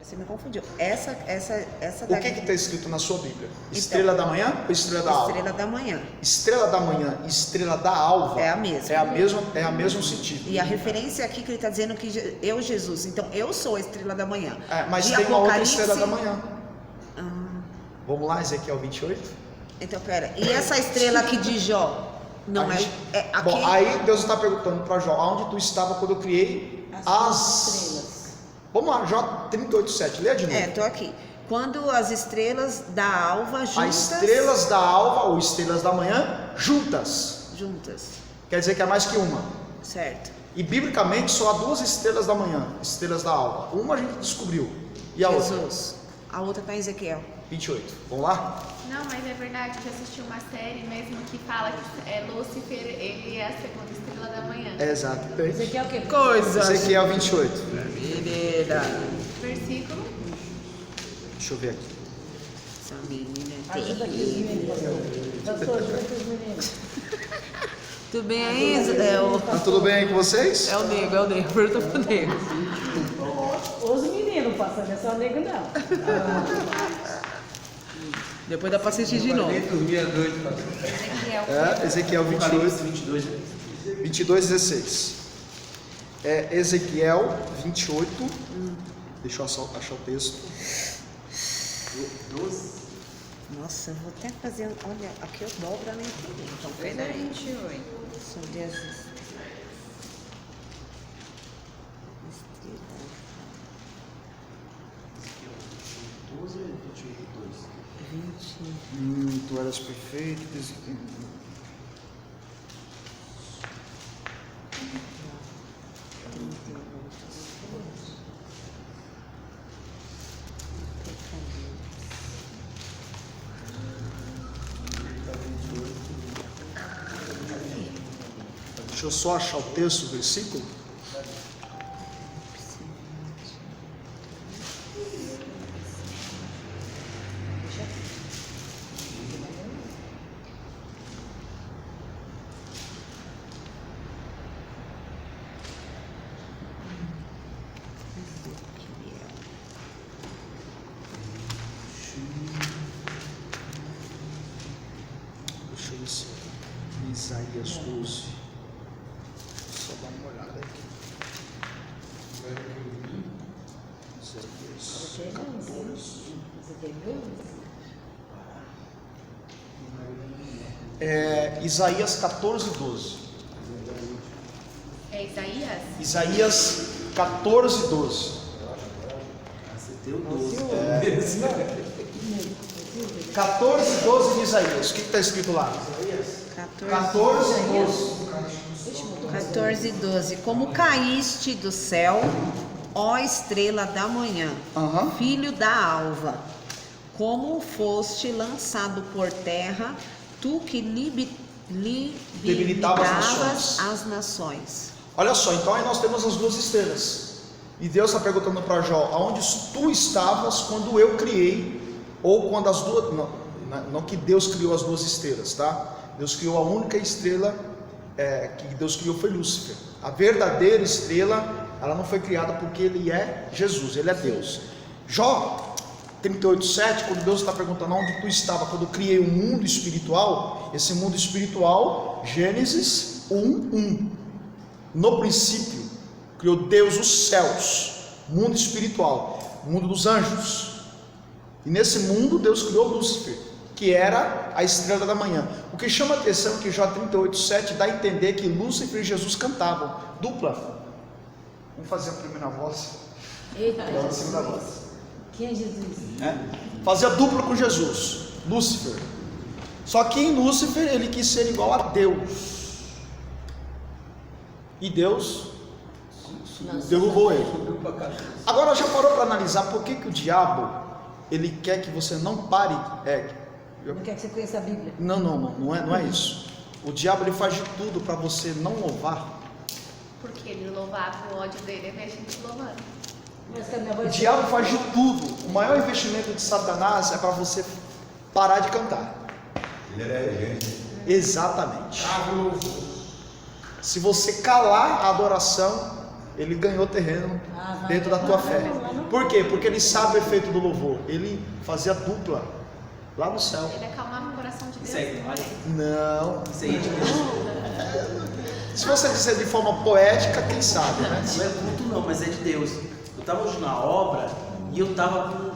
Você me confundiu. Essa O que está escrito na sua Bíblia? Estrela da manhã ou estrela da alva? Estrela da manhã. Estrela da manhã e estrela da alva é a mesma. É a mesmo sentido. E a referência aqui que ele está dizendo que eu, Jesus, então eu sou a estrela da manhã. Mas de tem uma outra Apocalipse... estrela da manhã. Vamos lá, Ezequiel 28. Então, pera. E essa estrela aqui de Jó? Não aqui... Bom, aí Deus está perguntando para Jó, aonde tu estava quando eu criei as estrelas? Vamos lá, Jó 38:7, lê de novo. Estou aqui. Quando as estrelas da alva juntas... As estrelas da alva ou estrelas da manhã juntas. Quer dizer que é mais que uma. Certo. E biblicamente só há duas estrelas da manhã, estrelas da alva. Uma a gente descobriu. E a Jesus. outra? A outra está em Ezequiel 28. Vamos lá? Não, mas é verdade que eu assisti uma série mesmo que fala que Lúcifer, ele é a segunda estrela da manhã. Exato. Ezequiel o quê? Coisas. Ezequiel 28. Menina. Versículo. Deixa eu ver aqui. Essa menina é Ajuda aqui os meninos, pastor, ajuda aqui os meninos. Tudo bem aí? Tá tudo bem aí com vocês? É o nego. Pergunta pro nego. Os meninos passando, é só nego não. Depois dá pra assistir de novo. Ezequiel 22:16. Ezequiel 28. Deixa eu achar o texto. 12. Nossa, eu vou até fazer. Olha, aqui eu dobro a minha TV. Então, peraí. 28. São 10. Tu eras perfeito. Deixa eu só achar o texto, o versículo. Deixa eu ver se Isaías 12. Só dar uma olhada aqui. Isaías 14. Isaías 14:12. É Isaías? Isaías 14:12. 14:12 de Isaías. O que está escrito lá? 14:12. Como caíste do céu, ó estrela da manhã, filho da alva, como foste lançado por terra, tu que debilitavas as nações. Olha só, então aí nós temos as duas estrelas. E Deus está perguntando para Jó, aonde tu estavas quando eu criei, ou quando as duas, não que Deus criou as duas estrelas, tá? Deus criou a única estrela que Deus criou foi Lúcifer. A verdadeira estrela, ela não foi criada porque ele é Jesus, ele é Deus. Jó 38:7, quando Deus está perguntando onde tu estava quando eu criei o mundo espiritual, esse mundo espiritual, Gênesis 1:1. No princípio criou Deus os céus, mundo espiritual, mundo dos anjos. E nesse mundo Deus criou Lúcifer, que era a estrela da manhã. O que chama a atenção é que Jó 38:7 dá a entender que Lúcifer e Jesus cantavam dupla. Vamos fazer a primeira voz. Eita, Agora a segunda voz. quem é Jesus? Fazia dupla com Jesus, Lúcifer. Só que em Lúcifer ele quis ser igual a Deus. E Deus derrubou ele. Agora já parou para analisar por que o diabo ele quer que você não pare? Não quer que você conheça a Bíblia? Não é isso. O diabo ele faz de tudo para você não louvar. Porque ele louvava, o ódio dele é ver a gente louvando. O diabo faz de tudo. O maior investimento de Satanás é para você parar de cantar. Ele era regente. Exatamente. Se você calar a adoração, ele ganhou terreno dentro da tua fé. Por quê? Porque ele sabe o efeito do louvor. Ele fazia dupla lá no céu. Ele acalmava o coração de Deus. Não. Isso aí é de Deus. Se você dizer de forma poética, quem sabe, né? Não é culto não, mas é de Deus. Eu estava hoje na obra e eu estava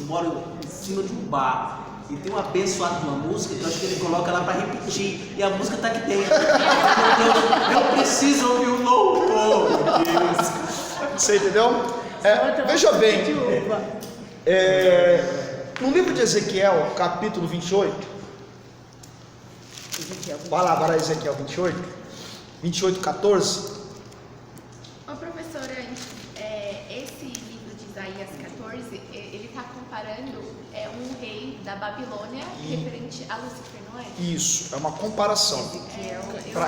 moro em cima de um bar. E tem um abençoado de uma música que eu acho que ele coloca lá para repetir. E a música está aqui dentro. Eu preciso ouvir o louvor, meu Deus. Você entendeu? Veja bem, no livro de Ezequiel, capítulo 28, vai lá agora Ezequiel 28, 14. Ô professora, esse livro de Isaías 14, ele está comparando um rei da Babilônia referente a Lúcifer, não é? Isso, é uma comparação Ezequiel,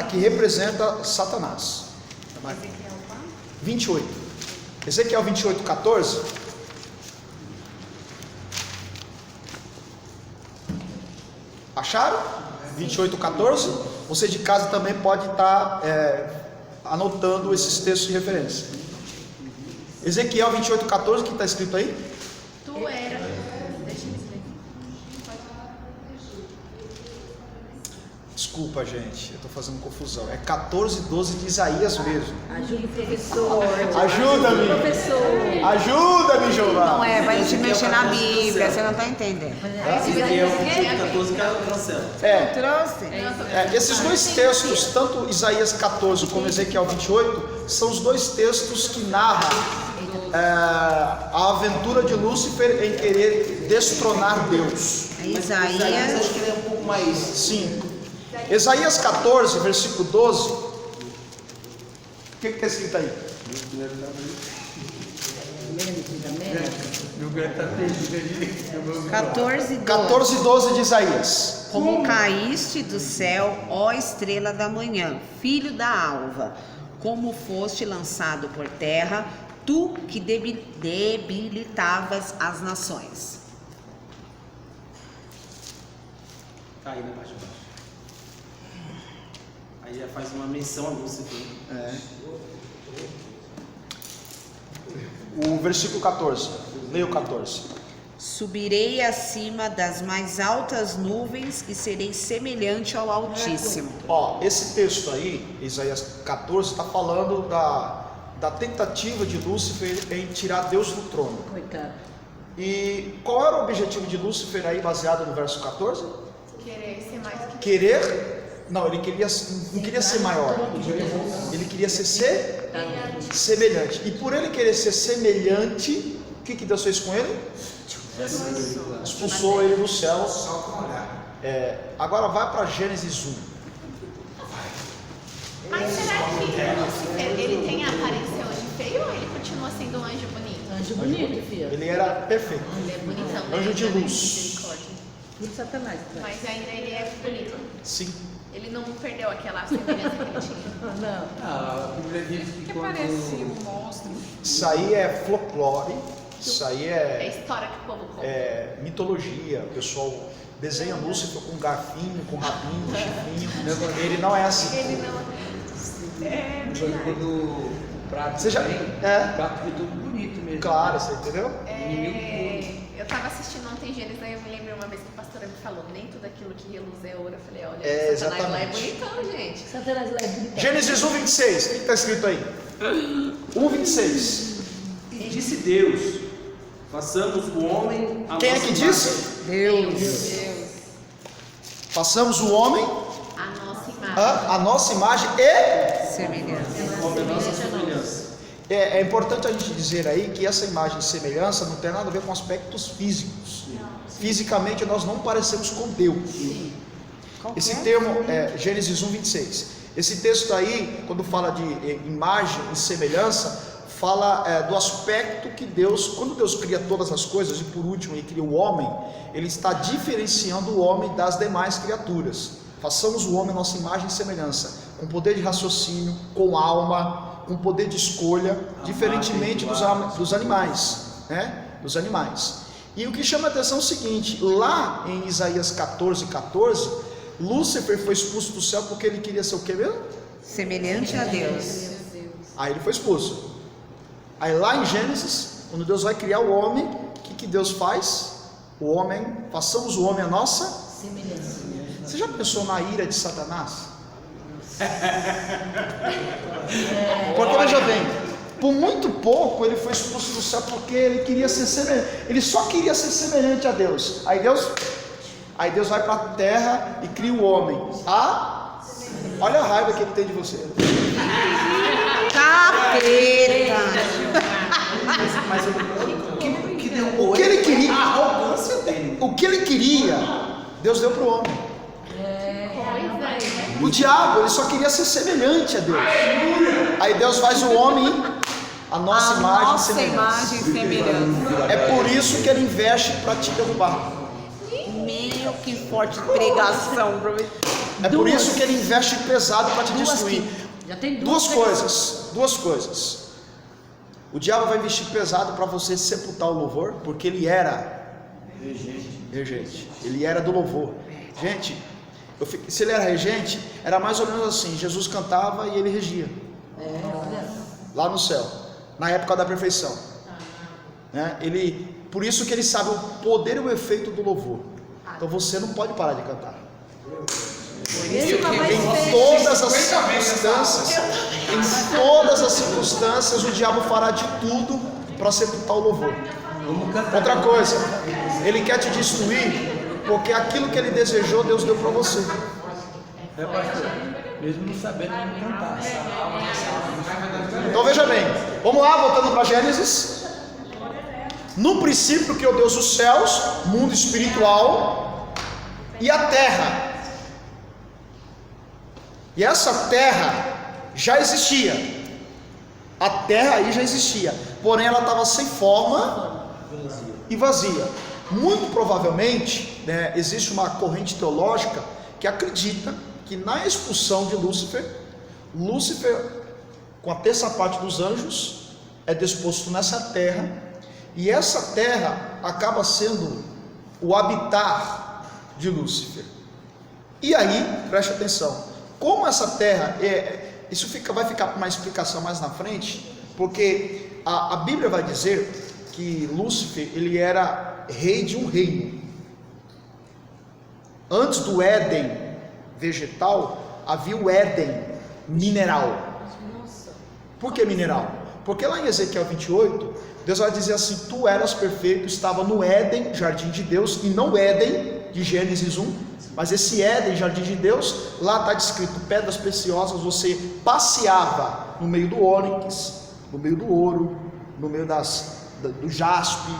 que representa Satanás. Ezequiel quanto? 28. Ezequiel 28, 14. Acharam? 28, 14. Você de casa também pode estar anotando esses textos de referência. Ezequiel 28, 14, o que está escrito aí? Tu era. Deixa eu ver. Desculpa, gente, eu estou fazendo confusão. É 14, 12 de Isaías mesmo. Ajuda o professor. Ajuda-me! Professor. Ajuda-me, Jeová! Não é, vai te mexer na Bíblia, você não está entendendo. Ezequiel 14, cancela. Trouxe? Esses dois textos, tanto Isaías 14 como Ezequiel 28, são os dois textos que narram a aventura de Lúcifer em querer destronar Deus. Isaías. Acho que ele é um pouco mais. Sim. Isaías 14, versículo 12. O que está escrito aí? 14, 12 de Isaías. Como caíste do céu, ó estrela da manhã, filho da alva, como foste lançado por terra, tu que debilitavas as nações. Tá aí na parte de baixo. Aí já faz uma menção a Lúcifer. O versículo 14. Leia o 14. Subirei acima das mais altas nuvens e serei semelhante ao Altíssimo. Ó, esse texto aí, Isaías 14, está falando da tentativa de Lúcifer em tirar Deus do trono. Coitado. E qual era o objetivo de Lúcifer aí, baseado no verso 14? Querer ser mais que Querer? Não, ele não queria ser maior. Ele queria ser semelhante. E por ele querer ser semelhante, o que Deus fez com ele? Expulsou ele do céu. Agora vai para Gênesis 1. Mas será que Lúcifer, ele tem a aparência hoje feio ou ele continua sendo um anjo bonito? Anjo bonito, filho. Ele era perfeito. Ele é bonitão. né? Anjo de luz. Misericórdia. Tudo Satanás. Mas ainda ele é bonito. Sim. Ele não perdeu aquela semelhança que ele tinha. Não. A Bíblia diz que parecia um monstro. Isso aí é folclore. Isso aí É a história que o povo conta. mitologia. O pessoal desenha Lúcifer com garfinho, com rabinho, com chifrinho. Ele não é assim. Ele não. quando o prato Você já- vem, é. o prato fica tudo bonito mesmo. Claro, você entendeu? Eu tava assistindo ontem Gênesis, aí eu me lembrei uma vez que a pastora me falou, nem tudo aquilo que reluz é ouro. Eu falei, olha, Satanás lá é exatamente. bonitão, gente. Satanás lá é bonitão. Gênesis 1:26. O que está escrito aí? 1:26. E disse Deus: façamos o homem a Quem é nossa que imagem. disse? Deus. Façamos o homem A nossa imagem. a nossa imagem e... Semelhança. O homem a nossa semelhança. É importante a gente dizer aí que essa imagem de semelhança não tem nada a ver com aspectos físicos. Fisicamente nós não parecemos com Deus. Esse termo é Gênesis 1:26. Esse texto aí, quando fala de imagem e semelhança, fala do aspecto que Deus, quando Deus cria todas as coisas e por último Ele cria o homem, Ele está diferenciando o homem das demais criaturas. Façamos o homem a nossa imagem e semelhança, com poder de raciocínio, com alma, com poder de escolha, diferentemente dos animais, né? Dos animais. E o que chama a atenção é o seguinte: lá em Isaías 14:14, Lúcifer foi expulso do céu porque ele queria ser o que mesmo? Semelhante a Deus. Aí ele foi expulso. Aí lá em Gênesis, quando Deus vai criar o homem, o que Deus faz? O homem, façamos o homem a nossa Semelhança. Você já pensou na ira de Satanás? Porque veja bem, por muito pouco ele foi expulso do céu, porque ele queria ser semelhante, ele só queria ser semelhante a Deus. Aí Deus vai para a terra e cria o homem. Olha a raiva que ele tem de você. Capeta! Mas O que ele queria, a arrogância dele. o que ele queria, Deus deu para o homem. O diabo, ele só queria ser semelhante a Deus. Aí Deus faz o homem a nossa imagem e semelhança. É por isso que ele investe para te derrubar. Meu, que forte pregação, professor. É por isso que ele investe pesado para te destruir. Já tem Duas coisas. O diabo vai investir pesado para você sepultar o louvor, porque ele era regente. Ele era do louvor. Gente, se ele era regente, era mais ou menos assim: Jesus cantava e ele regia. Lá no céu, na época da perfeição. Né? Por isso que ele sabe o poder e o efeito do louvor. Então você não pode parar de cantar. Em todas as circunstâncias, o diabo fará de tudo para sepultar o louvor. Outra coisa, ele quer te destruir, porque aquilo que ele desejou, Deus deu para você. Pastor, mesmo não sabendo como cantar. Então veja bem, vamos lá, voltando para Gênesis. No princípio criou Deus os céus, mundo espiritual, e a terra. E essa terra já existia. A terra aí já existia, porém ela estava sem forma e vazia. Muito provavelmente, né, existe uma corrente teológica que acredita que na expulsão de Lúcifer, com a terça parte dos anjos, é disposto nessa terra, e essa terra acaba sendo o habitar de Lúcifer. E aí, preste atenção, como essa terra isso vai ficar uma explicação mais na frente, porque a Bíblia vai dizer que Lúcifer, ele era rei de um reino. Antes do Éden vegetal, havia o Éden mineral. Por que mineral? Porque lá em Ezequiel 28, Deus vai dizer assim: tu eras perfeito, estava no Éden, jardim de Deus, e não o Éden de Gênesis 1, mas esse Éden, jardim de Deus, lá está descrito pedras preciosas, você passeava no meio do ônix, no meio do ouro, no meio do jaspe,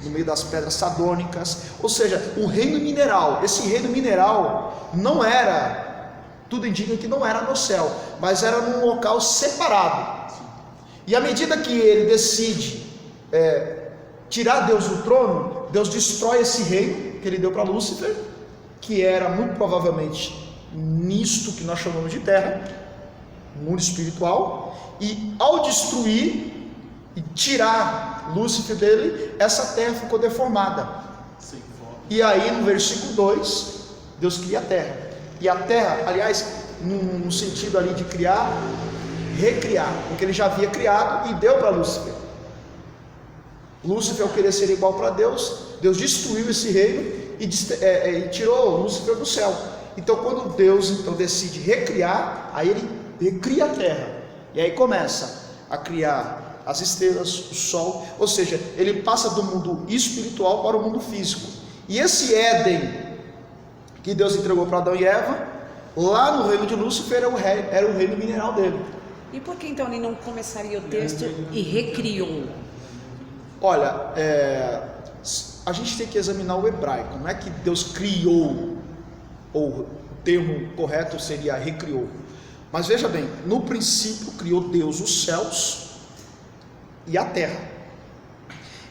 no meio das pedras sardônicas, ou seja, um reino mineral. Esse reino mineral não era, tudo indica que não era no céu, mas era num local separado. E à medida que ele decide tirar Deus do trono, Deus destrói esse reino que ele deu para Lúcifer, que era muito provavelmente nisto que nós chamamos de terra, mundo espiritual, e ao destruir e tirar Lúcifer dele, essa terra ficou deformada. E aí no versículo 2, Deus cria a terra. E a terra, aliás, no sentido ali de criar, recriar, porque ele já havia criado e deu para Lúcifer. Lúcifer, ao querer ser igual para Deus, Deus destruiu esse reino e tirou Lúcifer do céu. Então quando Deus decide recriar, aí ele recria a terra, e aí começa a criar as estrelas, o sol, ou seja, ele passa do mundo espiritual para o mundo físico. E esse Éden que Deus entregou para Adão e Eva, lá no reino de Lúcifer, era o reino mineral dele. E por que então ele não começaria o texto e recriou? Olha, a gente tem que examinar o hebraico. Não é que Deus criou, ou o termo correto seria recriou. Mas veja bem, no princípio criou Deus os céus e a terra.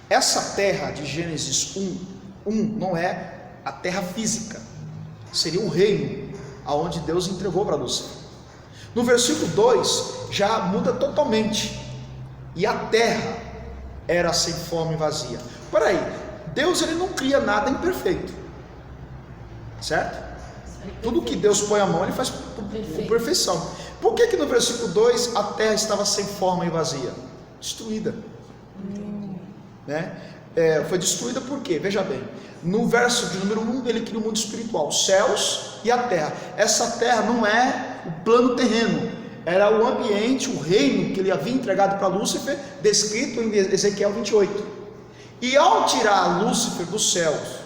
Essa terra de Gênesis 1 não é a terra física, seria um reino aonde Deus entregou para Lúcifer. No versículo 2 já muda totalmente, e a terra era sem forma e vazia. Peraí, Deus ele não cria nada imperfeito, certo? Tudo que Deus põe a mão, Ele faz com perfeição. Por que no versículo 2 a terra estava sem forma e vazia? Destruída. Né? Foi destruída por quê? Veja bem, no verso de número 1 ele cria o mundo espiritual, os céus e a terra. Essa terra não é o plano terreno, era o ambiente, o reino que ele havia entregado para Lúcifer, descrito em Ezequiel 28. E ao tirar Lúcifer dos céus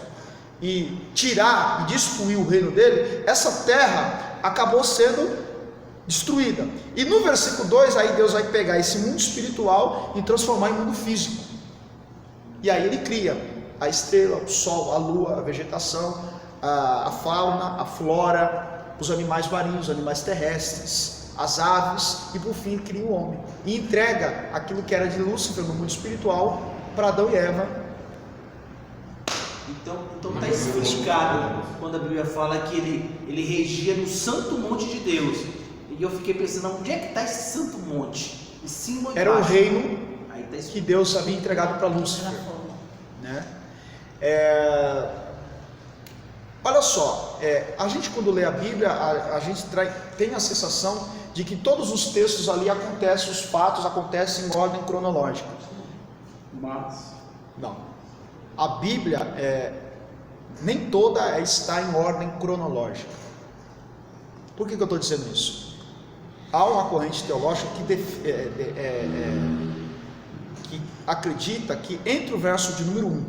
e tirar e destruir o reino dele, essa terra acabou sendo destruída. E no versículo 2 aí Deus vai pegar esse mundo espiritual e transformar em mundo físico. E aí ele cria a estrela, o sol, a lua, a vegetação, a fauna, a flora, os animais marinhos, os animais terrestres, as aves, e por fim cria o homem. E entrega aquilo que era de Lúcifer no mundo espiritual para Adão e Eva. Então está explicado quando a Bíblia fala que ele regia no santo monte de Deus. E eu fiquei pensando, onde é que está esse santo monte? Em cima ou era embaixo? O reino tá que Deus havia entregado para Lúcifer, né? Olha só, a gente quando lê a Bíblia, a gente tem a sensação de que todos os textos ali acontecem, os fatos acontecem em ordem cronológica. Mas não, a Bíblia nem toda está em ordem cronológica. Por que eu estou dizendo isso? Há uma corrente teológica que acredita que entre o verso de número 1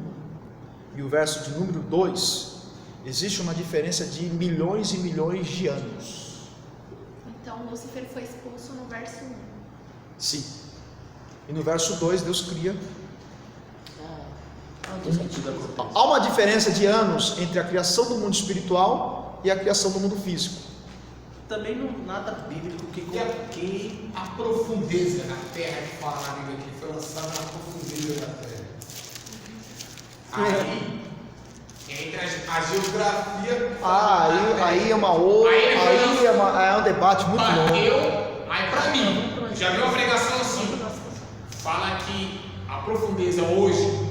e o verso de número 2 existe uma diferença de milhões e milhões de anos. Então Lúcifer foi expulso no verso 1. Sim. E no verso 2 Deus cria. Há uma diferença de anos entre a criação do mundo espiritual e a criação do mundo físico. Também não nada bíblico que a profundeza da terra que fala na Bíblia que foi lançada na profundeza da terra. Aí entre a geografia. Aí é uma outra. Aí é um debate muito longo. Aí pra mim, já vi uma pregação assim. Fala que a profundeza hoje,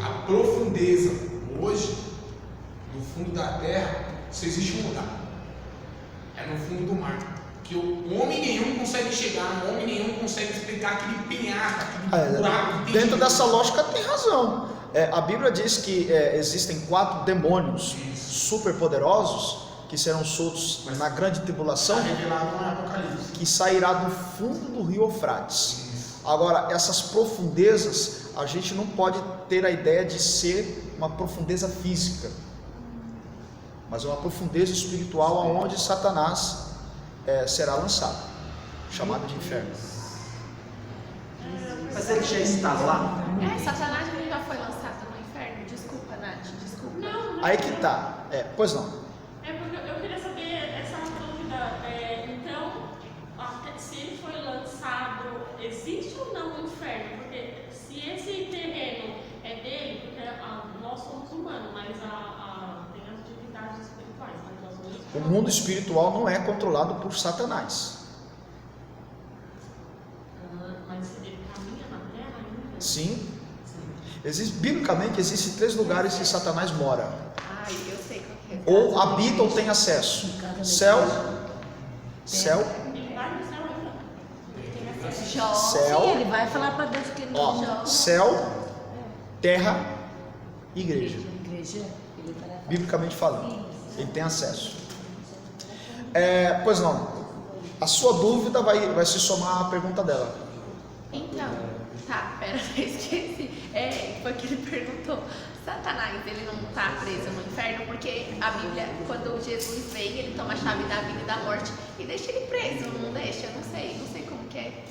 no fundo da terra, só existe um lugar. É no fundo do mar. Que o homem nenhum consegue chegar, o homem nenhum consegue explicar aquele penhasco, aquele buraco. Dentro dessa lógica tem razão. A Bíblia diz que existem 4 demônios super poderosos que serão soltos na grande tribulação, revelado no Apocalipse, que sairá do fundo do rio Eufrates. Agora, essas profundezas, a gente não pode ter a ideia de ser uma profundeza física, mas uma profundeza espiritual aonde Satanás será lançado, chamado de inferno. Mas ele já está lá? Satanás já foi lançado no inferno. Desculpa, Nath, desculpa. Não. Aí que tá. Pois não. Porque eu queria saber essa dúvida. Então, se ele foi lançado, existe ou não o inferno? Porque se esse terreno é dele, porque nós somos humanos, mas tem as atividades espirituais. Mas nós somos O mundo espiritual não é controlado por Satanás. Mas ele caminha na terra ainda? Sim. Biblicamente existem 3 lugares que Satanás mora. Eu sei qual que é. Ou habita ou tem acesso. Céu. Ele vai no céu ainda. Céu. Sim, ele vai falar para Deus que ele não Céu, terra e igreja. Igreja, ele vai Biblicamente falando, ele tem acesso. Pois não. A sua dúvida vai se somar à pergunta dela. Então, pera, eu esqueci. Foi que ele perguntou. Satanás, ele não está preso no inferno, porque a Bíblia, quando Jesus vem, ele toma a chave da vida e da morte e deixa ele preso, não deixa? Eu não sei como que é.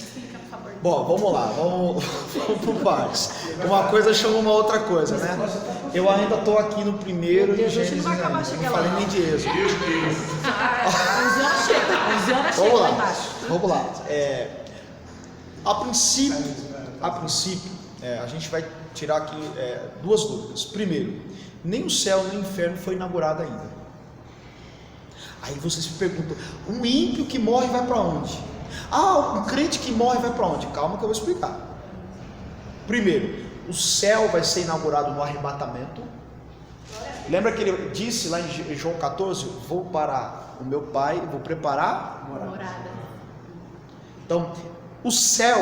Explica, por favor. Bom, vamos lá, vamos por partes. Uma coisa chama uma outra coisa, né? Eu ainda estou aqui no primeiro de Gênesis, não falei nem de Êxodo. 11 horas chega lá embaixo. Vamos lá. A princípio, a gente vai tirar aqui 2 dúvidas. Primeiro, nem o céu nem o inferno foi inaugurado ainda. Aí vocês me perguntam, um ímpio que morre vai para onde? Um crente que morre vai para onde? Calma que eu vou explicar. Primeiro, o céu vai ser inaugurado no arrebatamento. Lembra que ele disse lá em João 14: vou para o meu Pai, vou preparar Morada. Então, o céu,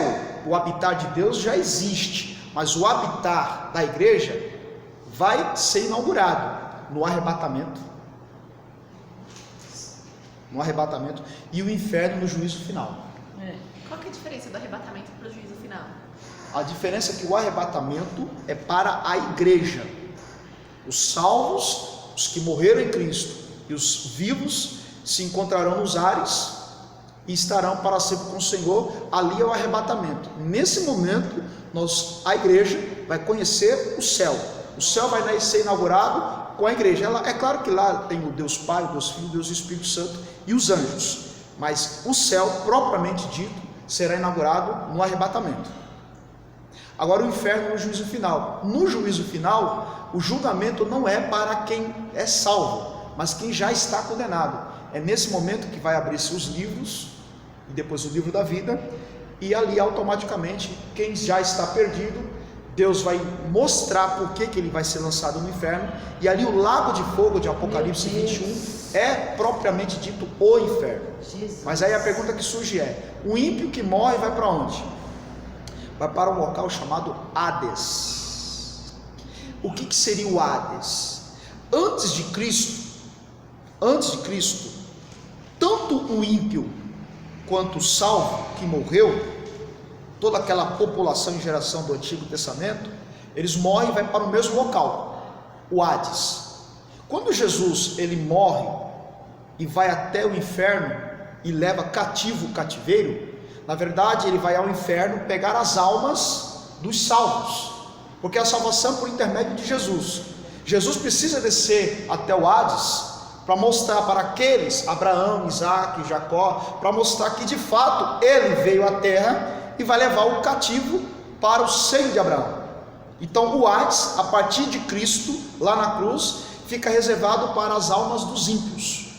o habitar de Deus já existe, mas o habitar da igreja vai ser inaugurado no arrebatamento. No arrebatamento, e o inferno no juízo final. Qual que é a diferença do arrebatamento para o juízo final? A diferença é que o arrebatamento é para a igreja. Os salvos, os que morreram em Cristo, e os vivos se encontrarão nos ares e estarão para sempre com o Senhor. Ali é o arrebatamento. Nesse momento, a igreja vai conhecer o céu. O céu vai ser inaugurado com a igreja. É claro que lá tem o Deus Pai, o Deus Filho, o Deus Espírito Santo e os anjos, mas o céu propriamente dito será inaugurado no arrebatamento. Agora o inferno no juízo final. No juízo final, o julgamento não é para quem é salvo, mas quem já está condenado. É nesse momento que vai abrir-se os livros, e depois o livro da vida, e ali automaticamente quem já está perdido, Deus vai mostrar por que ele vai ser lançado no inferno, e ali o lago de fogo de Apocalipse 21 é propriamente dito o inferno. Mas aí a pergunta que surge é: o ímpio que morre vai para onde? Vai para um local chamado Hades. O que seria o Hades? Antes de Cristo, tanto o ímpio quanto o salvo que morreu, toda aquela população e geração do Antigo Testamento, eles morrem e vão para o mesmo local, o Hades. Quando Jesus ele morre e vai até o inferno e leva cativo o cativeiro, na verdade ele vai ao inferno pegar as almas dos salvos, porque a salvação é por intermédio de Jesus. Jesus precisa descer até o Hades para mostrar para aqueles, Abraão, Isaac, Jacó, para mostrar que de fato ele veio à terra e vai levar o cativo para o seio de Abraão. Então o Hades, a partir de Cristo, lá na cruz, fica reservado para as almas dos ímpios.